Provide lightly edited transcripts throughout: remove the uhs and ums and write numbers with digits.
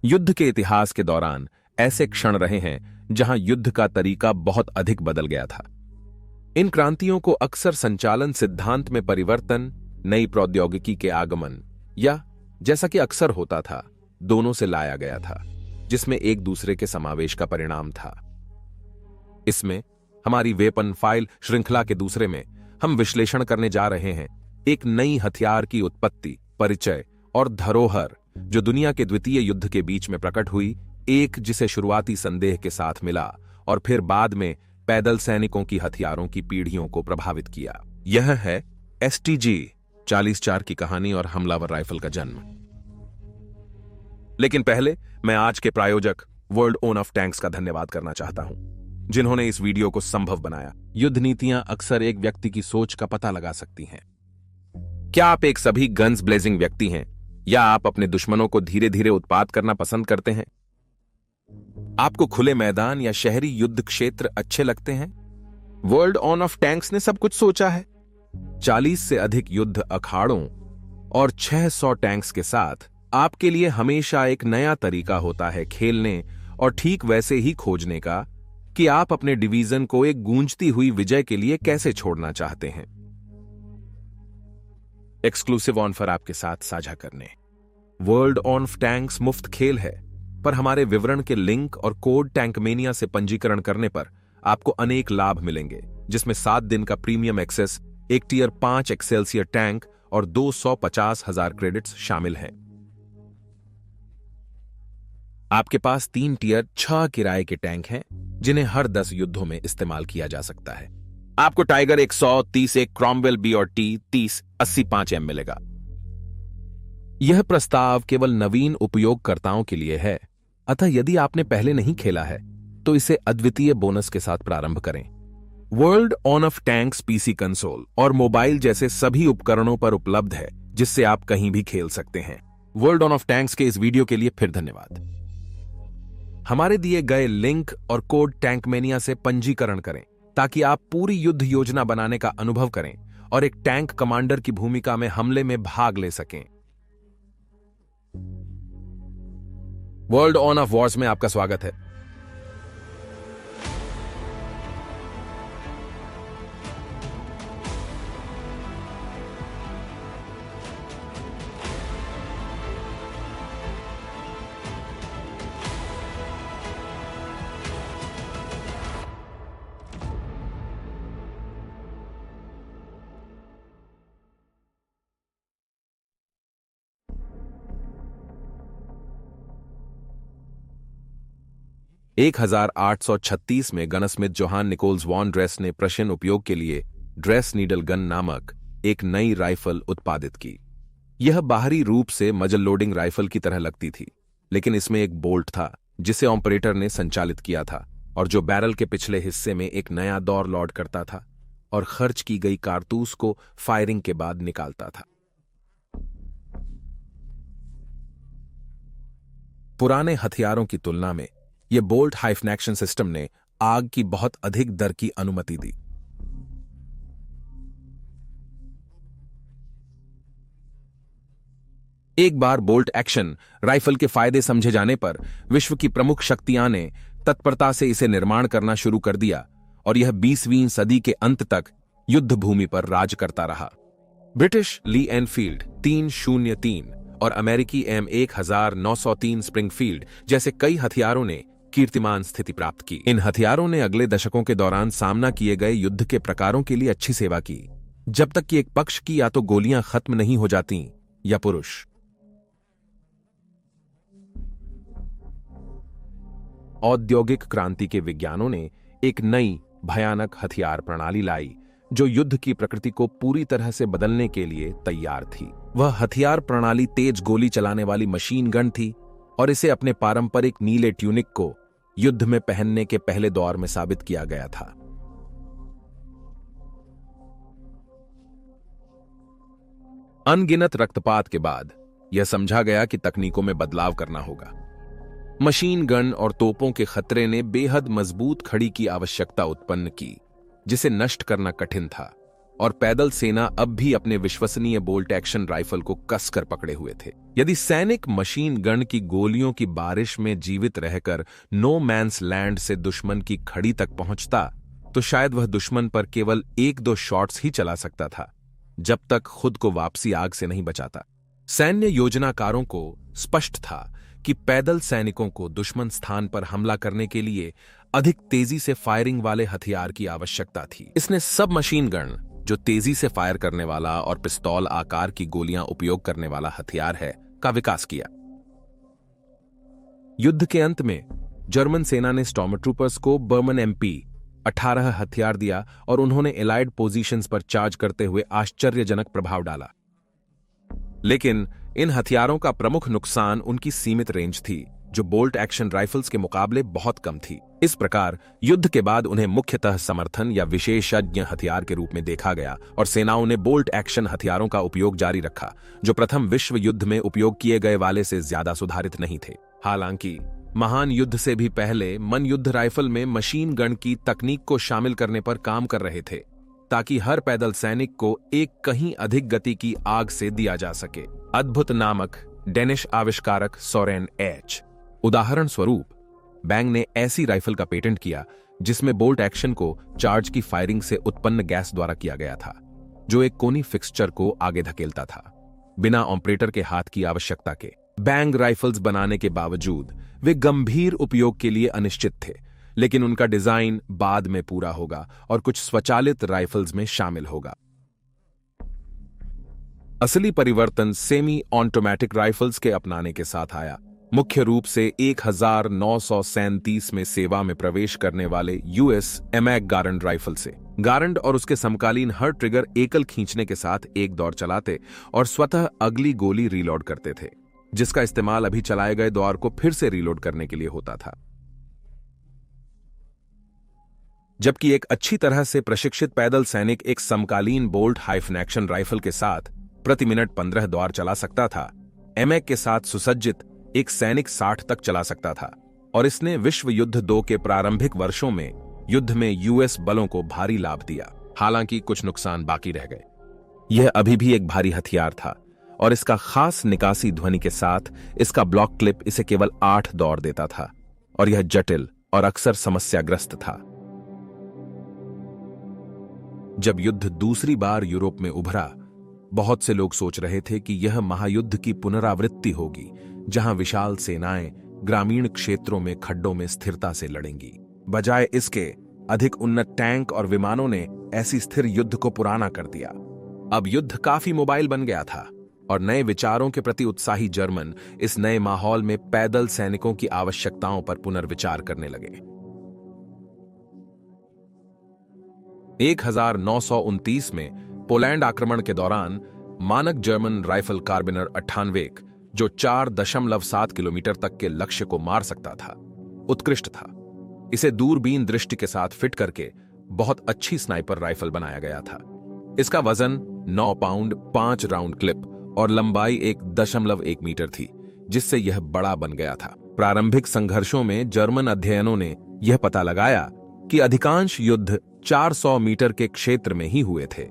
युद्ध के इतिहास के दौरान ऐसे क्षण रहे हैं जहां युद्ध का तरीका बहुत अधिक बदल गया था। इन क्रांतियों को अक्सर संचालन सिद्धांत में परिवर्तन, नई प्रौद्योगिकी के आगमन या जैसा कि अक्सर होता था, दोनों से लाया गया था, जिसमें एक दूसरे के समावेश का परिणाम था। इसमें हमारी वेपन फाइल श्रृंखला के दूसरे में हम विश्लेषण करने जा रहे हैं एक नई हथियार की उत्पत्ति, परिचय और धरोहर जो दुनिया के द्वितीय युद्ध के बीच में प्रकट हुई, एक जिसे शुरुआती संदेह के साथ मिला और फिर बाद में पैदल सैनिकों की हथियारों की पीढ़ियों को प्रभावित किया। यह है STG-40-4 की कहानी और हमलावर राइफल का जन्म। लेकिन पहले मैं आज के प्रायोजक वर्ल्ड ओन ऑफ टैंक्स का धन्यवाद करना चाहता हूं, जिन्होंने इस वीडियो को संभव बनाया। युद्ध नीतियां अक्सर एक व्यक्ति की सोच का पता लगा सकती हैं। क्या आप एक सभी गन्स ब्लेजिंग व्यक्ति हैं या आप अपने दुश्मनों को धीरे धीरे उत्पात करना पसंद करते हैं? आपको खुले मैदान या शहरी युद्ध क्षेत्र अच्छे लगते हैं? वर्ल्ड ऑन ऑफ टैंक्स ने सब कुछ सोचा है। 40 से अधिक युद्ध अखाड़ों और 600 टैंक्स के साथ आपके लिए हमेशा एक नया तरीका होता है खेलने और ठीक वैसे ही खोजने का कि आप अपने डिवीजन को एक गूंजती हुई विजय के लिए कैसे छोड़ना चाहते हैं। एक्सक्लूसिव ऑफर आपके साथ साझा करने। वर्ल्ड ऑन ऑफ टैंक्स मुफ्त खेल है, पर हमारे विवरण के लिंक और कोड टैंकमेनिया से पंजीकरण करने पर आपको अनेक लाभ मिलेंगे, जिसमें 7 दिन का प्रीमियम एक्सेस, एक टियर 5 एक्सेल्सियर टैंक और 250,000 क्रेडिट्स शामिल हैं। आपके पास 3 टियर 6 किराए के टैंक हैं, जिन्हें हर 10 युद्धों में इस्तेमाल किया जा सकता है। आपको टाइगर 130, एक क्रॉमवेल BRT 30 85M मिलेगा। यह प्रस्ताव केवल नवीन उपयोगकर्ताओं के लिए है, अतः यदि आपने पहले नहीं खेला है तो इसे अद्वितीय बोनस के साथ प्रारंभ करें। World on off tanks PC console और मोबाइल जैसे सभी उपकरणों पर उपलब्ध है, जिससे आप कहीं भी खेल सकते हैं। वर्ल्ड ऑन ऑफ टैंक्स के इस वीडियो के लिए फिर धन्यवाद। हमारे दिए गए लिंक और कोड टैंकमेनिया से पंजीकरण करें ताकि आप पूरी युद्ध योजना बनाने का अनुभव करें और एक टैंक कमांडर की भूमिका में हमले में भाग ले सकें। वर्ल्ड ऑन ऑफ वॉर्स में आपका स्वागत है। एक 1836 में gunsmith Johann Nikolaus von Dreyse ने प्रशन उपयोग के लिए ड्रेस नीडल गन नामक एक नई राइफल उत्पादित की। यह बाहरी रूप से मजल लोडिंग राइफल की तरह लगती थी, लेकिन इसमें एक बोल्ट था जिसे ऑपरेटर ने संचालित किया था और जो बैरल के पिछले हिस्से में एक नया दौर लोड करता था और खर्च की गई कारतूस को फायरिंग के बाद निकालता था। पुराने हथियारों की तुलना में यह बोल्ट हाइफनेक्शन सिस्टम ने आग की बहुत अधिक दर की अनुमति दी। एक बार बोल्ट एक्शन राइफल के फायदे समझे जाने पर विश्व की प्रमुख शक्तियां ने तत्परता से इसे निर्माण करना शुरू कर दिया और यह 20वीं सदी के अंत तक युद्ध भूमि पर राज करता रहा। ब्रिटिश ली एनफील्ड 303 और अमेरिकी M1903 स्प्रिंगफील्ड जैसे कई हथियारों ने कीर्तिमान स्थिति प्राप्त की। इन हथियारों ने अगले दशकों के दौरान सामना किए गए युद्ध के प्रकारों के लिए अच्छी सेवा की, जब तक कि एक पक्ष की या तो गोलियां खत्म नहीं हो जाती या पुरुष। औद्योगिक क्रांति के विज्ञानों ने एक नई भयानक हथियार प्रणाली लाई जो युद्ध की प्रकृति को पूरी तरह से बदलने के लिए तैयार थी। वह हथियार प्रणाली तेज गोली चलाने वाली मशीन गन थी और इसे अपने पारंपरिक नीले ट्यूनिक को युद्ध में पहनने के पहले दौर में साबित किया गया था। अनगिनत रक्तपात के बाद यह समझा गया कि तकनीकों में बदलाव करना होगा। मशीन गन और तोपों के खतरे ने बेहद मजबूत खड़ी की आवश्यकता उत्पन्न की, जिसे नष्ट करना कठिन था। और पैदल सेना अब भी अपने विश्वसनीय बोल्ट एक्शन राइफल को कसकर पकड़े हुए थे। यदि सैनिक मशीन गन की गोलियों की बारिश में जीवित रहकर नो मैन्स लैंड से दुश्मन की खड़ी तक पहुंचता तो शायद वह दुश्मन पर केवल 1-2 शॉट्स ही चला सकता था, जब तक खुद को वापसी आग से नहीं बचाता। सैन्य योजनाकारों को स्पष्ट था कि पैदल सैनिकों को दुश्मन स्थान पर हमला करने के लिए अधिक तेजी से फायरिंग वाले हथियार की आवश्यकता थी। इसने सब मशीन गन, जो तेजी से फायर करने वाला और पिस्तौल आकार की गोलियां उपयोग करने वाला हथियार है, का विकास किया। युद्ध के अंत में जर्मन सेना ने स्टॉर्मट्रूपर्स को बर्मन MP 18 हथियार दिया और उन्होंने एलाइड पोजीशंस पर चार्ज करते हुए आश्चर्यजनक प्रभाव डाला। लेकिन इन हथियारों का प्रमुख नुकसान उनकी सीमित रेंज थी, जो बोल्ट एक्शन राइफल्स के मुकाबले बहुत कम थी। इस प्रकार युद्ध के बाद उन्हें मुख्यतः समर्थन या विशेषज्ञ हथियार के रूप में देखा गया और सेनाओं ने बोल्ट एक्शन हथियारों का उपयोग जारी रखा, जो प्रथम विश्व युद्ध में उपयोग किए गए वाले से ज्यादा सुधारित नहीं थे। हालांकि महान युद्ध से भी पहले मन युद्ध राइफल में मशीन गन की तकनीक को शामिल करने पर काम कर रहे थे, ताकि हर पैदल सैनिक को एक कहीं अधिक गति की आग से दिया जा सके। अद्भुत नामक डेनिश आविष्कारक सोरेन H उदाहरण स्वरूप बैंग ने ऐसी राइफल का पेटेंट किया जिसमें बोल्ट एक्शन को चार्ज की फायरिंग से उत्पन्न गैस द्वारा किया गया था, जो एक कोनी फिक्सचर को आगे धकेलता था, बिना ऑपरेटर के हाथ की आवश्यकता के। बैंग राइफल्स बनाने के बावजूद वे गंभीर उपयोग के लिए अनिश्चित थे, लेकिन उनका डिजाइन बाद में पूरा होगा और कुछ स्वचालित राइफल्स में शामिल होगा। असली परिवर्तन सेमी ऑटोमेटिक राइफल्स के अपनाने के साथ आया, मुख्य रूप से 1937 में सेवा में प्रवेश करने वाले US एमैक गारंड राइफल से। गारंड और उसके समकालीन हर ट्रिगर एकल खींचने के साथ एक दौर चलाते और स्वतः अगली गोली रीलोड करते थे, जिसका इस्तेमाल अभी चलाए गए दौर को फिर से रीलोड करने के लिए होता था। जबकि एक अच्छी तरह से प्रशिक्षित पैदल सैनिक एक समकालीन बोल्ट हाइफन एक्शन राइफल के साथ प्रति मिनट 15 दौर चला सकता था, एमैक के साथ सुसज्जित एक सैनिक 60 तक चला सकता था, और इसने विश्व युद्ध 2 के प्रारंभिक वर्षों में युद्ध में US बलों को भारी लाभ दिया। हालांकि कुछ नुकसान बाकी रह गए। यह अभी भी एक भारी हथियार था और इसका खास निकासी ध्वनि के साथ इसका ब्लॉक क्लिप इसे केवल 8 दौर देता था, और यह जटिल और अक्सर समस्याग्रस्त था। जब युद्ध दूसरी बार यूरोप में उभरा, बहुत से लोग सोच रहे थे कि यह महायुद्ध की पुनरावृत्ति होगी, जहां विशाल सेनाएं ग्रामीण क्षेत्रों में खड्डों में स्थिरता से लड़ेंगी। बजाय इसके अधिक उन्नत टैंक और विमानों ने ऐसी स्थिर युद्ध को पुराना कर दिया। अब युद्ध काफी मोबाइल बन गया था और नए विचारों के प्रति उत्साही जर्मन इस नए माहौल में पैदल सैनिकों की आवश्यकताओं पर पुनर्विचार करने लगे। 1929 में पोलैंड आक्रमण के दौरान मानक जर्मन राइफल कार्बिनर 98, जो 4.7 किलोमीटर तक के लक्ष्य को मार सकता था, उत्कृष्ट था। इसे दूरबीन दृष्टि के साथ फिट करके बहुत अच्छी स्नाइपर राइफल बनाया गया था। इसका वजन 9 पाउंड 5 राउंड क्लिप और लंबाई 1.1 मीटर थी, जिससे यह बड़ा बन गया था। प्रारंभिक संघर्षों में जर्मन अध्ययनों ने यह पता लगाया कि अधिकांश युद्ध 400 मीटर के क्षेत्र में ही हुए थे,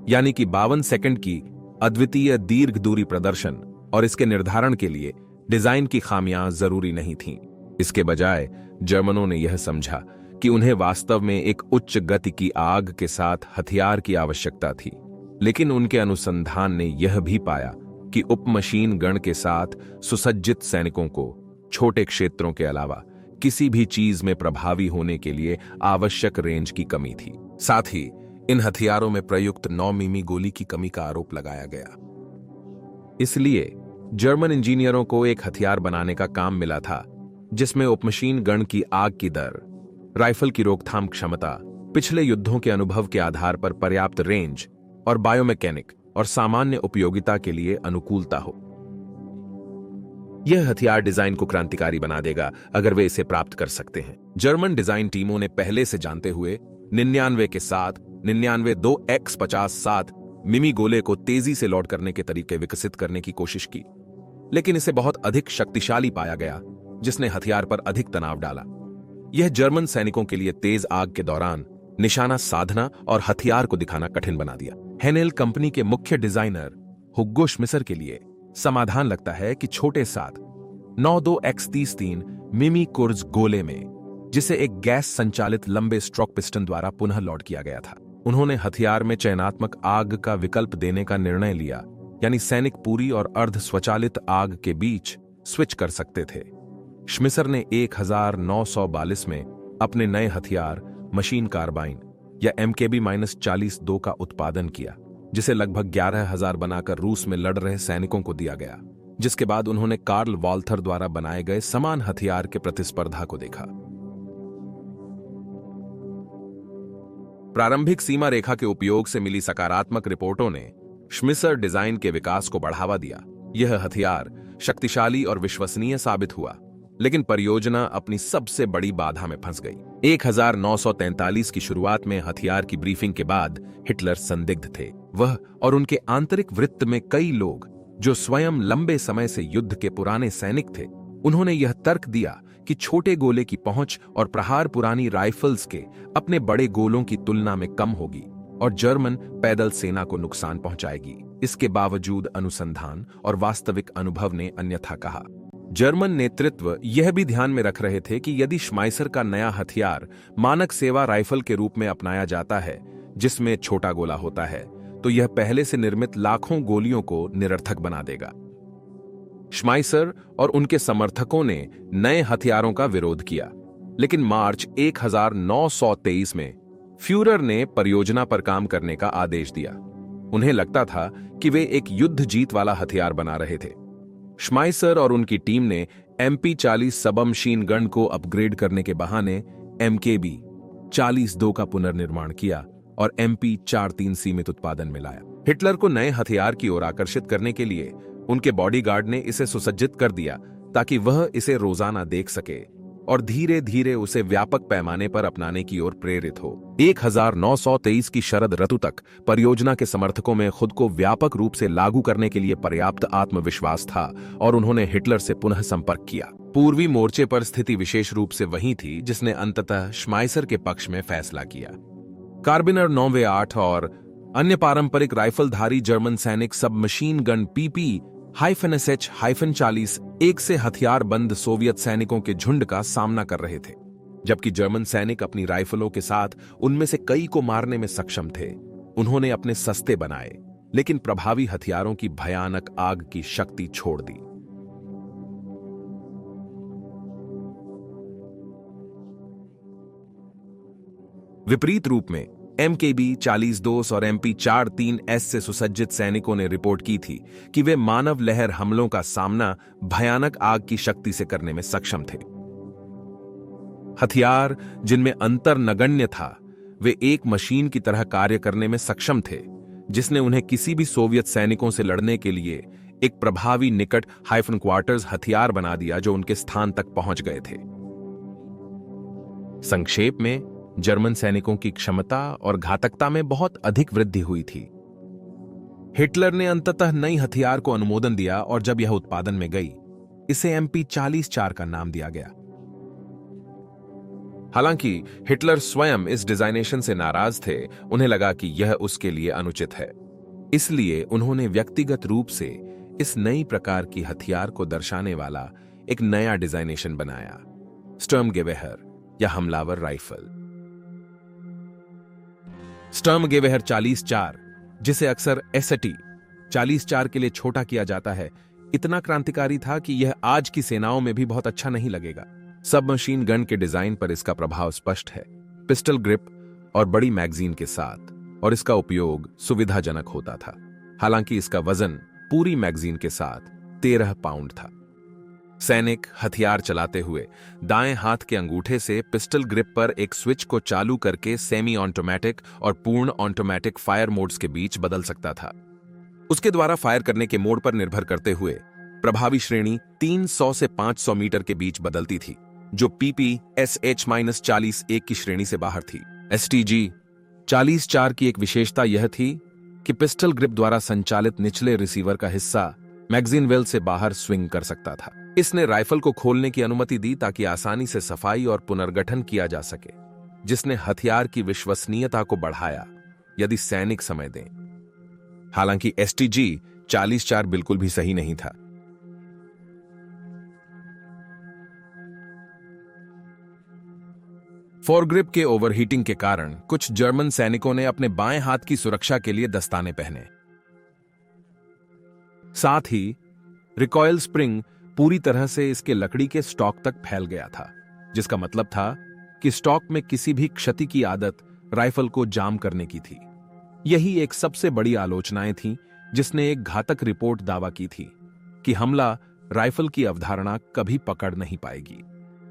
यानी कि 52 सेकंड की अद्वितीय दीर्घ दूरी प्रदर्शन, और इसके निर्धारण के लिए डिजाइन की खामियां जरूरी नहीं थीं। इसके बजाय जर्मनों ने यह समझा कि उन्हें वास्तव में एक उच्च गति की आग के साथ हथियार की आवश्यकता थी। लेकिन उनके अनुसंधान ने यह भी पाया कि उपमशीन गण के साथ सुसज्जित सैनिकों को छोटे क्षेत्रों के अलावा किसी भी चीज में प्रभावी होने के लिए आवश्यक रेंज की कमी थी। साथ ही इन हथियारों में प्रयुक्त 9 मिमी गोली की कमी का आरोप लगाया गया। इसलिए जर्मन इंजीनियरों को एक हथियार बनाने का काम मिला था जिसमें उपमशीन गन की आग की दर, राइफल की रोकथाम क्षमता, पिछले युद्धों के अनुभव के आधार पर पर्याप्त रेंज और बायोमैकेनिक और सामान्य उपयोगिता के लिए अनुकूलता हो। यह हथियार डिजाइन को क्रांतिकारी बना देगा अगर वे इसे प्राप्त कर सकते हैं। जर्मन डिजाइन टीमों ने पहले से जानते हुए 99 के साथ 99 2x57 मिमी गोले को तेजी से लोड करने के तरीके विकसित करने की कोशिश की, लेकिन इसे बहुत अधिक शक्तिशाली पाया गया, जिसने हथियार पर अधिक तनाव डाला। यह जर्मन सैनिकों के लिए तेज आग के दौरान निशाना साधना और हथियार को दिखाना कठिन बना दिया। हेनेल कंपनी के मुख्य डिजाइनर हुग्गो श्मिसर के लिए समाधान लगता है कि छोटे साथ 92X33 मिमी कुर्ज गोले में, जिसे एक गैस संचालित लंबे स्ट्रोक पिस्टन द्वारा पुनः लोड किया गया था। उन्होंने हथियार में चयनात्मक आग का विकल्प देने का निर्णय लिया, यानी सैनिक पूरी और अर्ध स्वचालित आग के बीच स्विच कर सकते थे। श्मिसर ने 1942 में अपने नए हथियार मशीन कार्बाइन या MKB-42 का उत्पादन किया, जिसे लगभग 11,000 बनाकर रूस में लड़ रहे सैनिकों को दिया गया, जिसके बाद उन्होंने कार्ल वॉल्थर द्वारा बनाए गए समान हथियार के प्रतिस्पर्धा को देखा। प्रारंभिक सीमा रेखा के उपयोग से मिली सकारात्मक रिपोर्टों ने श्मिसर डिजाइन के विकास को बढ़ावा दिया। यह हथियार शक्तिशाली और विश्वसनीय साबित हुआ, लेकिन परियोजना अपनी सबसे बड़ी बाधा में फंस गई। 1943 की शुरुआत में हथियार की ब्रीफिंग के बाद हिटलर संदिग्ध थे। वह और उनके आंतरिक वृत्त में कई लोग, जो स्वयं लंबे समय से युद्ध के पुराने सैनिक थे, उन्होंने यह तर्क दिया कि छोटे गोले की पहुंच और प्रहार पुरानी राइफल्स के अपने बड़े गोलों की तुलना में कम होगी और जर्मन पैदल सेना को नुकसान पहुंचाएगी। इसके बावजूद अनुसंधान और वास्तविक अनुभव ने अन्यथा कहा। जर्मन नेतृत्व यह भी ध्यान में रख रहे थे कि यदि श्माइसर का नया हथियार मानक सेवा राइफल के रूप में अपनाया जाता है, जिसमें छोटा गोला होता है, तो यह पहले से निर्मित लाखों गोलियों को निरर्थक बना देगा। श्माइसर और उनके समर्थकों ने नए हथियारों का विरोध किया, लेकिन मार्च 1923 में फ्यूरर ने परियोजना पर काम करने का आदेश दिया। उन्हें लगता था कि वे एक युद्ध जीत वाला हथियार बना रहे थे। श्माइसर और उनकी टीम ने MP-40 सबमशीन गन को अपग्रेड करने के बहाने MKB-42 का पुनर्निर्माण किया और MP-43 सीमित उत्पादन में लाया। हिटलर को नए हथियार की ओर आकर्षित करने के लिए उनके बॉडीगार्ड ने इसे सुसज्जित कर दिया ताकि वह इसे रोजाना देख सके और धीरे धीरे उसे व्यापक पैमाने पर अपनाने की ओर प्रेरित हो। 1923 की शरद ऋतु तक परियोजना के समर्थकों में खुद को व्यापक रूप से लागू करने के लिए पर्याप्त आत्मविश्वास था और उन्होंने हिटलर से पुनः संपर्क किया। पूर्वी मोर्चे पर स्थिति विशेष रूप से वही थी जिसने अंततः श्माइसर के पक्ष में फैसला किया। कार्बिनर 9V8 और अन्य पारंपरिक राइफलधारी जर्मन सैनिक सबमशीन गन PP-SH-40 एक से हथियारबंद सोवियत सैनिकों के झुंड का सामना कर रहे थे। जबकि जर्मन सैनिक अपनी राइफलों के साथ उनमें से कई को मारने में सक्षम थे, उन्होंने अपने सस्ते बनाए लेकिन प्रभावी हथियारों की भयानक आग की शक्ति छोड़ दी। विपरीत रूप में MKB-42 और MP-43S से सुसज्जित सैनिकों ने रिपोर्ट की थी कि वे मानव लहर हमलों का सामना भयानक आग की शक्ति से करने में सक्षम थे। हथियार जिनमें अंतर नगण्य था, वे एक मशीन की तरह कार्य करने में सक्षम थे, जिसने उन्हें किसी भी सोवियत सैनिकों से लड़ने के लिए एक प्रभावी निकट -क्वार्टर्स हथियार बना दिया जो उनके स्थान तक पहुंच गए थे। संक्षेप में, जर्मन सैनिकों की क्षमता और घातकता में बहुत अधिक वृद्धि हुई थी। हिटलर ने अंततः नई हथियार को अनुमोदन दिया और जब यह उत्पादन में गई, इसे MP-44 का नाम दिया गया। हालांकि हिटलर स्वयं इस डिजाइनेशन से नाराज थे, उन्हें लगा कि यह उसके लिए अनुचित है। इसलिए उन्होंने व्यक्तिगत रूप से इस नई प्रकार की हथियार को दर्शाने वाला एक नया डिजाइनेशन बनाया, स्टर्मगेवेहर या हमलावर राइफल। स्टर्मगेवेहर 44, जिसे अक्सर ST 44 के लिए छोटा किया जाता है, इतना क्रांतिकारी था कि यह आज की सेनाओं में भी बहुत अच्छा नहीं लगेगा। सबमशीन गन के डिजाइन पर इसका प्रभाव स्पष्ट है, पिस्टल ग्रिप और बड़ी मैगजीन के साथ, और इसका उपयोग सुविधाजनक होता था। हालांकि इसका वजन पूरी मैगजीन के साथ 13 पाउंड था। सैनिक हथियार चलाते हुए दाएं हाथ के अंगूठे से पिस्टल ग्रिप पर एक स्विच को चालू करके सेमी ऑटोमेटिक और पूर्ण ऑटोमेटिक फायर मोड्स के बीच बदल सकता था। उसके द्वारा फायर करने के मोड पर निर्भर करते हुए प्रभावी श्रेणी 300 से 500 मीटर के बीच बदलती थी, जो PP-SH-40 एक की श्रेणी से बाहर थी। STG 44 की एक विशेषता यह थी कि पिस्टल ग्रिप द्वारा संचालित निचले रिसीवर का हिस्सा मैगजीन वेल से बाहर स्विंग कर सकता था। इसने राइफल को खोलने की अनुमति दी ताकि आसानी से सफाई और पुनर्गठन किया जा सके। जिसने हथियार की विश्वसनीयता को बढ़ाया यदि सैनिक समय दें। हालांकि STG 40-4 बिल्कुल भी सही नहीं था। फोरग्रिप के ओवरहीटिंग के कारण कुछ जर्मन सैनिकों ने अपने बाएं हाथ की सुरक्षा के लिए दस्ताने पहने। साथ ही रिकॉयल स्प्रिंग पूरी तरह से इसके लकड़ी के स्टॉक तक फैल गया था, जिसका मतलब था कि स्टॉक में किसी भी क्षति की आदत राइफल को जाम करने की थी। यही एक सबसे बड़ी आलोचनाएं थीं जिसने एक घातक रिपोर्ट दावा की थी कि हमला राइफल की अवधारणा कभी पकड़ नहीं पाएगी।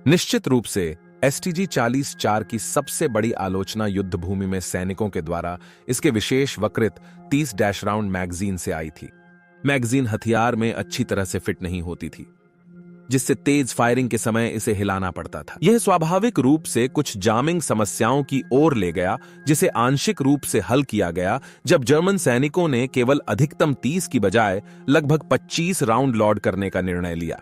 निश्चित रूप से STG 40-4 की सबसे बड़ी आलोचना युद्ध भूमि में सैनिकों के द्वारा इसके विशेष वक्रित 30 राउंड मैगजीन से आई थी। मैगजीन हथियार में अच्छी तरह से फिट नहीं होती थी, जिससे तेज फायरिंग के समय इसे हिलाना पड़ता था। यह स्वाभाविक रूप से कुछ जामिंग समस्याओं की ओर ले गया, जिसे आंशिक रूप से हल किया गया जब जर्मन सैनिकों ने केवल अधिकतम 30 की बजाय लगभग 25 राउंड लोड करने का निर्णय लिया।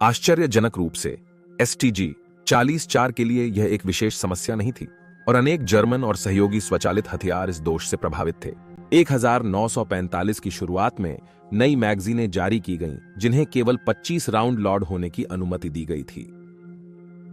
आश्चर्यजनक रूप से STG 40-4 के लिए यह एक विशेष समस्या नहीं थी और अनेक जर्मन और सहयोगी स्वचालित हथियार इस दोष से प्रभावित थे। 1945 की शुरुआत में नई मैगजीनें जारी की गईं, जिन्हें केवल 25 राउंड लोड होने की अनुमति दी गई थी।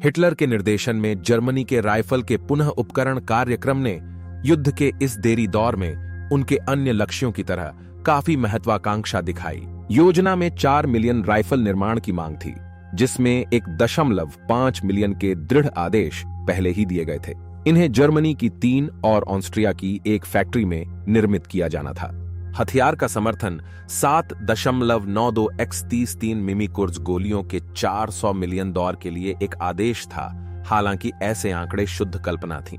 हिटलर के निर्देशन में जर्मनी के राइफल के पुनः उपकरण कार्यक्रम ने युद्ध के इस देरी दौर में उनके अन्य लक्ष्यों की तरह काफी महत्वाकांक्षा दिखाई। योजना में 4 मिलियन राइफल निर्माण की मांग थी, जिसमें 1.5 मिलियन के दृढ़ आदेश पहले ही दिए गए थे। इन्हें जर्मनी की 3 और ऑस्ट्रिया की एक फैक्ट्री में निर्मित किया जाना था। हथियार का समर्थन 7.92 X-33 मिमी कुर्ज गोलियों के 400 मिलियन दौर के लिए एक आदेश था। हालांकि ऐसे आंकड़े शुद्ध कल्पना थीं।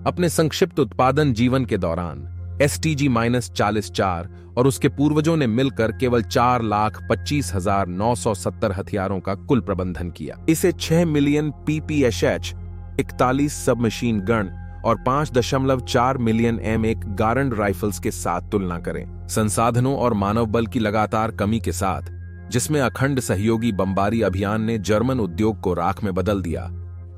अपने संक्षिप्त उत्पादन जीवन के दौरान STG-40-4 और उसके पूर्वजों ने मिलकर केवल 4,25,970 हथियारों का कुल प्रबंधन किया। इसे 6 मिलियन PPSH 41 सबमशीन गन और 5.4 मिलियन M1 गारंड राइफल्स के साथ तुलना करें। संसाधनों और मानव बल की लगातार कमी के साथ, जिसमें अखंड सहयोगी बमबारी अभियान ने जर्मन उद्योग को राख में बदल दिया,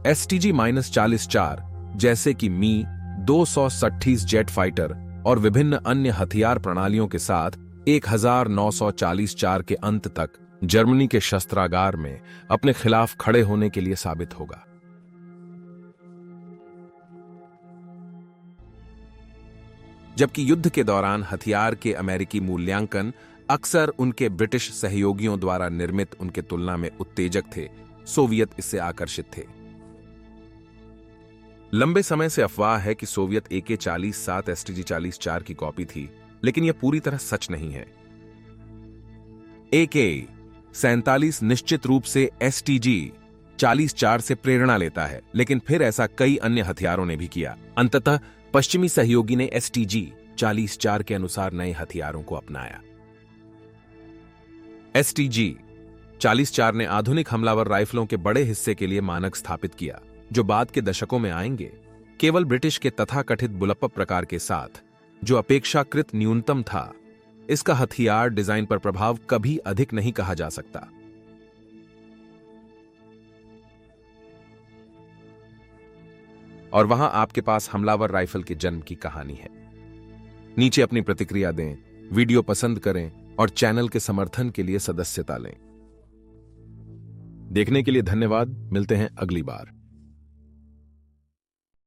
STG-40-4 जैसे कि मी 230 जेट फाइटर और विभिन्न अन्य हथियार प्रणालियों के साथ 1944 के अंत तक जर्मनी के शस्त्रागार में अपने खिलाफ खड़े होने के लिए साबित होगा। जबकि युद्ध के दौरान हथियार के अमेरिकी मूल्यांकन अक्सर उनके ब्रिटिश सहयोगियों द्वारा निर्मित उनके तुलना में उत्तेजक थे, सोवियत इससे आकर्षित थे। लंबे समय से अफवाह है कि सोवियत AK-47 STG-40-4 की कॉपी थी, लेकिन यह पूरी तरह सच नहीं है। AK-47 निश्चित रूप से STG-40-4 से प्रेरणा लेता है, लेकिन फिर ऐसा कई अन्य हथियारों ने भी किया। अंततः पश्चिमी सहयोगी ने STG-40-4 के अनुसार नए हथियारों को अपनाया। STG-40-4 ने आधुनिक हमलावर राइफलों के बड़े हिस्से के लिए मानक स्थापित किया, जो बाद के दशकों में आएंगे, केवल ब्रिटिश के तथाकथित बुलप्प प्रकार के साथ, जो अपेक्षाकृत न्यूनतम था। इसका हथियार डिजाइन पर प्रभाव कभी अधिक नहीं कहा जा सकता। और वहां आपके पास हमलावर राइफल के जन्म की कहानी है। नीचे अपनी प्रतिक्रिया दें, वीडियो पसंद करें और चैनल के समर्थन के लिए सदस्यता लें। देखने के लिए धन्यवाद। मिलते हैं अगली बार।